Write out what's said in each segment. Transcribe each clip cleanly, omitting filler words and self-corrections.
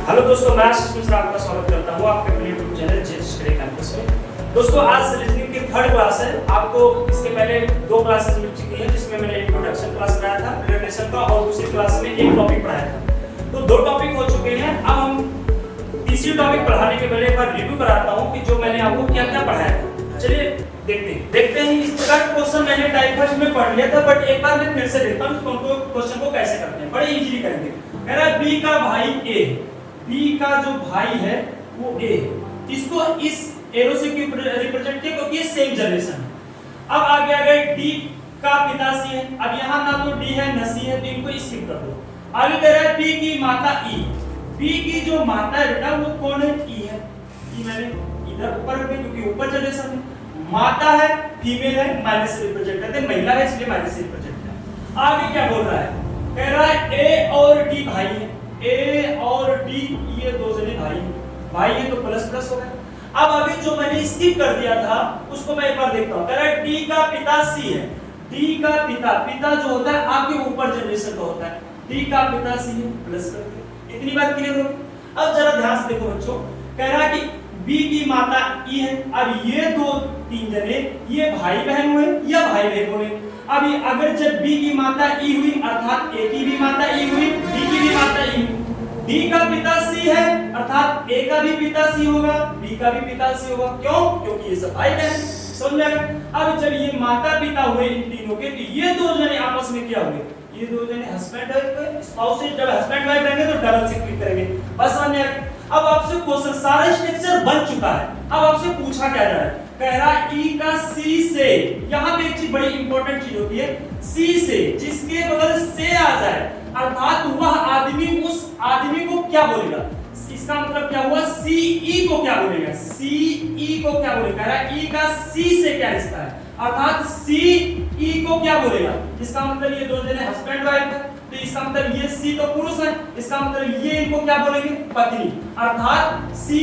Hello दोस्तों, मैं आशीष मिश्रा आपका स्वागत करता हूं आपके अपने YouTube channel JS study campus में। दोस्तों, आज रीजनिंग की थर्ड क्लास है। आपको इसके पहले दो क्लासेस मिल चुकी हैं, जिसमें मैंने इंट्रोडक्शन क्लास कराया था रिलेशन का, और दूसरी क्लास में एक टॉपिक पढ़ाया था। तो दो टॉपिक हो चुके हैं। अब हम तीसरी टॉपिक पढ़ाने के पहले एक बार रिव्यू कराता हूं कि जो मैंने आपको क्या क्या पढ़ाया था। चलिए देखते हैं। इस प्रकार का क्वेश्चन मैंने टाइप फर्स्ट में पढ़ लिया था, बट एक बार मैं फिर से देखता हूं कि उनको क्वेश्चन को कैसे करते हैं। बड़े इजीली करेंगे। कह रहा है बी का भाई ए, बी का जो भाई है वो ए, इसको इस एरो से क्यों रिप्रेजेंट किया, क्योंकि ये सेम जनरेशन है। अब आगे आ गए डी का पिता सी है। अब यहाँ ना तो डी है न सी है, तो इनको स्किप कर दो। आगे कह रहा है पी की माता ई, पी की जो माता है बेटा वो कौन है, ई है। ई मैंने इधर ऊपर रख दी क्योंकि ऊपर जनरेशन है। माता है फीमेल है, माइनस से रिप्रेजेंट करते हैं, महिला है इसलिए माइनस से रिप्रेजेंट किया। आगे क्या बोल रहा है, कह रहा है ए और डी भाई है, ए और डी ये दो जने भाई है, तो प्लस प्लस हो गया। अब अभी जो मैंने स्किप कर दिया था उसको मैं एक बार देखता हूं। कह रहा है डी का पिता सी है, डी का पिता जो होता है आपके ऊपर जनरेशन का होता है, डी का पिता सी है, प्लस कर दिया। इतनी बात क्लियर हो। अब जरा ध्यान से देखो बच्चों, कह रहा है कि बी की माता ई है। अब ये दो तीन जने ये भाई बहन हुए या भाई बहन हुए। अभी अगर जब बी की माता ई हुई अर्थात ए की भी माता ई हुई, डी की भी माता ई हुई, डी का पिता सी है अर्थात ए का भी पिता सी होगा, बी का भी पिता सी होगा। क्यों? क्योंकि ये सब भाई बहन। समझ गए। अब जब ये माता पिता हुए इन तीनों के, तो ये दो जने आपस में क्या हुए, ये दो जने हस्बैंड वाइफ, स्पाउस से जब हस्बैंड वाइफ रहेंगे तो डबल से क्लिक करेंगे। बस समझ में। अब आपसे क्वेश्चन सारा स्ट्रक्चर बन चुका है। अब आपसे पूछा क्या जा रहा है, कह रहा है ई का सी से, यहां पे एक चीज बड़ी इंपॉर्टेंट चीज होती है, सी से जिसके बगल से आ जाए अर्थात वह आदमी उस आदमी को क्या बोलेगा। इसका मतलब क्या हुआ, सी ई को क्या बोलेगा, सी ई को क्या बोलेगा। कह रहा है ई का सी से क्या रिश्ता है अर्थात सी ई को क्या बोलेगा। इसका मतलब ये दो जने हस्बैंड वाइफ है, तो इसका मतलब ये सी तो पुरुष है, इसका मतलब ये इनको क्या बोलेंगे, पत्नी। अर्थात सी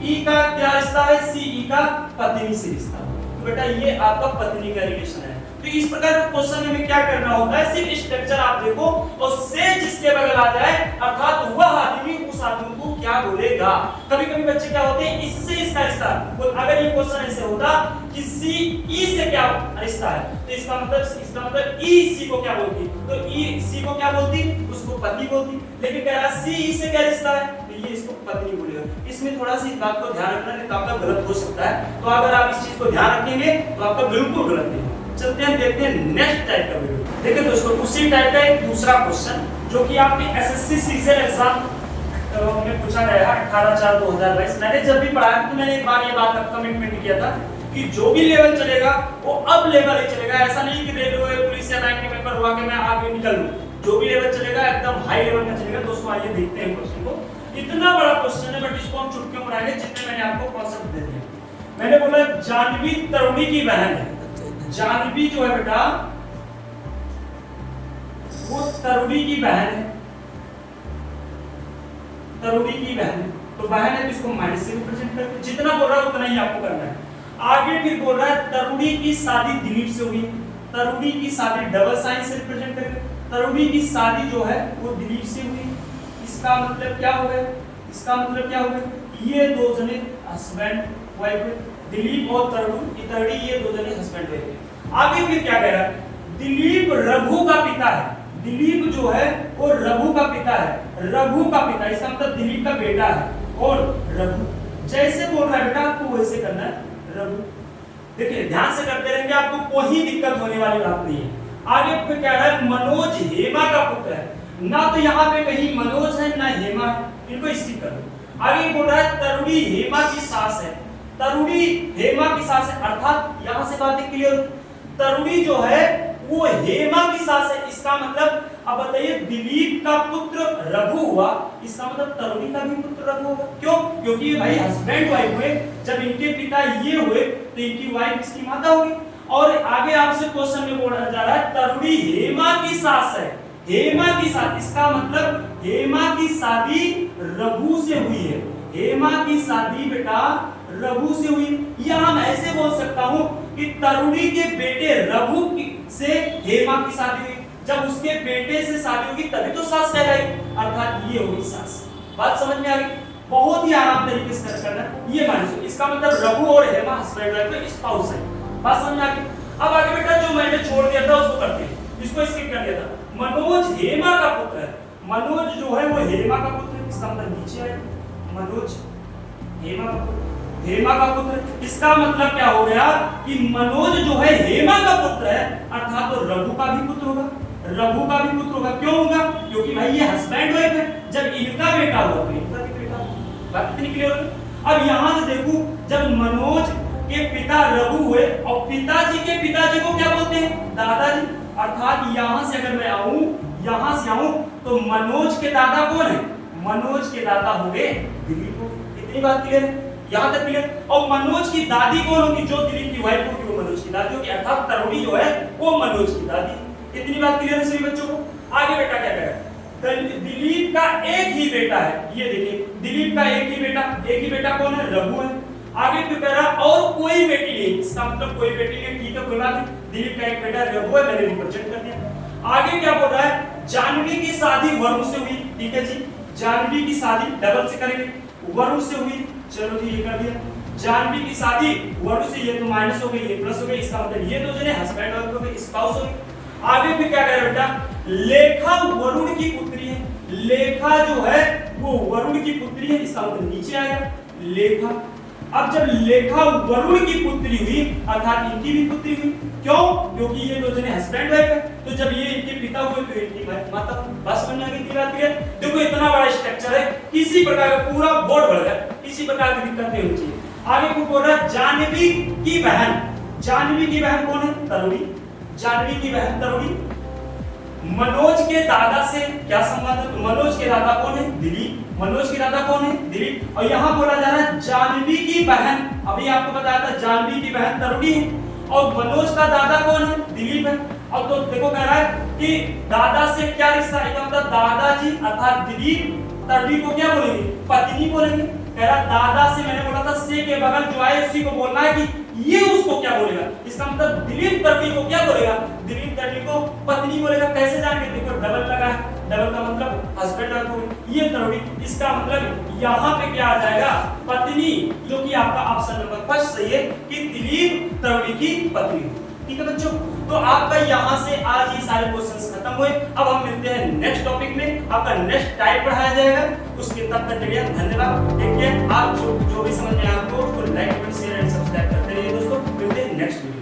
ई का क्या रिश्ता है, सी ई का पत्नी से रिश्ता। तो बेटा ये आपका पत्नी का रिलेशन है। तो इस प्रकार के क्वेश्चन में क्या करना होता है, सिर्फ स्ट्रक्चर आप देखो और से जिसके बगल आ जाए अर्थात वह आदमी उस आदमी को क्या बोलेगा। कभी कभी बच्चे क्या होते हैं, इससे इसका रिश्ता, अगर ये क्वेश्चन ऐसे होता कि सी ई से क्या रिश्ता है, तो इसका मतलब ई सी को क्या बोलती, तो ई सी को क्या बोलती, उसको पति बोलती। लेकिन कह रहा सी ई से क्या रिश्ता है, तो ये इसको पत्नी बोलेगा। इसमें थोड़ा सी इस बात को ध्यान रखना, नहीं तो आपका गलत हो सकता है। तो अगर आप इस चीज को ध्यान रखेंगे तो आपका बिल्कुल गलत है। चलते हैं देखते हैं नेक्स्ट टाइप का वीडियो। देखिए दोस्तों, उसी टाइप का एक दूसरा क्वेश्चन जो कि आपके एसएससी सीजन एग्जाम में पूछा गया है 18/4/2022। मैंने जब भी पढ़ाया तो मैंने एक बार ये बात कमिटमेंट किया था कि जो भी लेवल चलेगा वो अब लेवल ही चलेगा। ऐसा नहीं कि रेलवे पुलिस या बैंक में करवा के मैं आगे निकल लूं। जो भी लेवल चलेगा एकदम हाई लेवल का चलेगा। दोस्तों आइए देखते हैं क्वेश्चन को। इतना बड़ा क्वेश्चन है बट इसको हम चुटकियों में बनाएंगे जितने मैंने आपको कॉन्सेप्ट दे दिए। मैंने बोला जानवी तरुणी की बहन है। जानवी जो है बेटा वो तरुणी की बहन है, तरुणी की बहन है। तो बहन है तो इसको माइनस से रिप्रेजेंट करके जितना बोल रहा है उतना ही आपको करना है। आगे फिर बोल रहा है तरुणी की शादी दिलीप से हुई, तरुणी की शादी डबल साइन से रिप्रेजेंट करके, तरुणी की शादी जो है वो दिलीप से हुई। इसका मतलब क्या हो गया, इसका मतलब क्या हो गया, ये दो जने हस्बैंड वाइफ, दिलीप और तरुणी ये दो जने हस्बैंड वाइफ। आगे फिर क्या कह रहा है, दिलीप रघु का पिता है। दिलीप जो है वो रघु का पिता है, रघु का पिता, इसका मतलब दिलीप का बेटा है और रघु। जैसे बोल रहा है बेटा आपको वैसे करना है, रघु। देखिए ध्यान से करते रहेंगे, आपको कोई दिक्कत होने वाली बात नहीं है। आगे फिर क्या है, मनोज हेमा का पुत्र है। ना तो यहाँ पे कहीं मनोज है ना हेमा है, इनको स्किप कर दो। आगे बोल रहा है तरुणी हेमा की सास है, तरुणी हेमा की सास है अर्थात यहां से बातें क्लियर। तरुणी जो है वो हेमा की सास है। इसका मतलब अब बताइए दिलीप का पुत्र रघु हुआ, इसका मतलब तरुणी का भी पुत्र रघु होगा। क्यों? क्योंकि ये भाई हस्बैंड वाइफ हुए, जब इनके पिता ये हुए तो इनकी वाइफ इसकी माता होगी। और आगे आपसे क्वेश्चन में बोला जा रहा है तरुणी हेमा की सास है, हेमा की सास, इसका मतलब हेमा की शादी रघु से हुई है। हेमा की शादी बेटा रघु से हुई। या हम ऐसे बोल सकता हूं कि तरुणी के बेटे रघु से हेमा की शादी हुई। जब उसके बेटे से शादी होगी तभी तो सास कहलाएगी, अर्थात ये होगी सास। बात समझ में आ गई? बहुत ही आराम तरीके से करना है। ये मान लो इसका मतलब रघु और हेमा हस्बैंड वाइफ का स्पाउस है। बात समझ में आ गई? अब आगे बेटा जो मैंने छोड़ दिया था उसको करते हैं, इसको स्किप कर दिया था। मनोज हेमा का पुत्र है। मनोज जो है वो हेमा का पुत्र है, इसका मतलब नीचे है। मनोज हेमा का पुत्र, हेमा का पुत्र, इसका मतलब क्या हो गया कि मनोज जो है हेमा का पुत्र है, अर्थात तो रघु का भी पुत्र होगा। रघु का भी पुत्र होगा, क्यों होगा? क्योंकि भाई ये हस्बैंड वाइफ है, जब इनका बेटा हुआ तो इनका भी बेटा होगा। बात कितनी क्लियर होगी? अब यहां से देखो, जब मनोज के पिता रघु हुए और पिताजी के पिताजी को क्या बोलते हैं? दादाजी। अर्थात यहां से अगर मैं आऊं, यहां से आऊं तो मनोज के दादा कौन है? मनोज के दादा हो गए दिलीप। इतनी बात क्लियर है? यहां तक क्लियर? और मनोज की दादी कौन होगी? जो दिलीप की वाइफ होगी वो मनोज की दादी होगी, अर्थात तरुणी जो है वो मनोज की दादी। इतनी बात क्लियर है सभी बच्चों को? आगे बेटा क्या करेगा? दिलीप का एक ही बेटा है, ये देखिए दिलीप का एक ही बेटा कौन है? रघु है। आगे क्यों कह रहा और कोई बेटी नहीं, इसका मतलब कोई बेटी नहीं, ठीक है कोई बात नहीं। दिलीप का एक बेटा रघु है, मैंने रिप्रेजेंट कर दिया। आगे क्या बोल रहा है? जानवी की शादी वरुण से हुई, ठीक है जी। जानवी की शादी डबल से करेंगे, वरुण से हुई, चलो जी ये कर दिया। जानवी की शादी वरुण से, ये तो माइनस हो गई, ये प्लस हो गई, इसका मतलब ये तो जो है हस्बैंड वाइफ हो गए, स्पाउस हो गए। आगे फिर क्या कह रहा है बेटा? लेखा वरुण की पुत्री है। लेखा जो है वो वरुण की पुत्री है, इसका मतलब नीचे आएगा लेखा। अब जब लेखा वरुण की पुत्री हुई, अर्थात इनकी भी पुत्री हुई, क्यों? क्योंकि ये दो जने हस्बैंड वाइफ है, तो जब ये इनके पिता हुए तो इनकी माता। बस समझ में आ गई बात? है देखो इतना बड़ा स्ट्रक्चर है, किसी प्रकार का पूरा बोर्ड भर गया, किसी प्रकार की दिक्कत नहीं होनी चाहिए। आगे को बोल रहा है जानवी की बहन। जानवी की बहन कौन है? तरुणी। जानवी की बहन तरुणी। मनोज के दादा से क्या संबंध है? मनोज के दादा कौन है? दिलीप। मनोज के दादा कौन है? दिलीप। और यहाँ बोला जा रहा है जानवी की बहन, अभी आपको बताया था जानवी की बहन तरुणी है, और मनोज का दादा कौन है? दिलीप है। अब तो देखो कह रहा है कि दादा से क्या रिश्ता है, मतलब दादाजी अर्थात दिलीप तरुणी को क्या बोलेंगे? पत्नी बोलेंगे। कह रहा दादा से, मैंने बोला था से के बगल जो आए उसी को बोलना है कि ये उसको क्या बोलेगा। इसका मतलब दिलीप तरुणी को क्या बोलेगा? दिलीप तरुणी को पत्नी बोलेगा। कैसे जानेंगे? देखो डबल लगा है, डबल का मतलब हस्बैंड वाइफ हो, ये तरुणी, इसका मतलब यहाँ पे क्या आ जाएगा? पत्नी, जो कि आपका ऑप्शन नंबर फर्स्ट सही है कि दिलीप तरुणी की पत्नी। ठीक है बच्चों, तो आपका यहाँ से आज ये सारे क्वेश्चंस खत्म हुए। अब हम मिलते हैं नेक्स्ट टॉपिक में, आपका नेक्स्ट टाइप पढ़ाया जाएगा। उसके तब तक के लिए धन्यवाद। देखिए आप जो भी समझ में आपको उसको like, comment, share and subscribe करते रहिए दोस्तों। मिलते हैं नेक्स्ट वीडियो।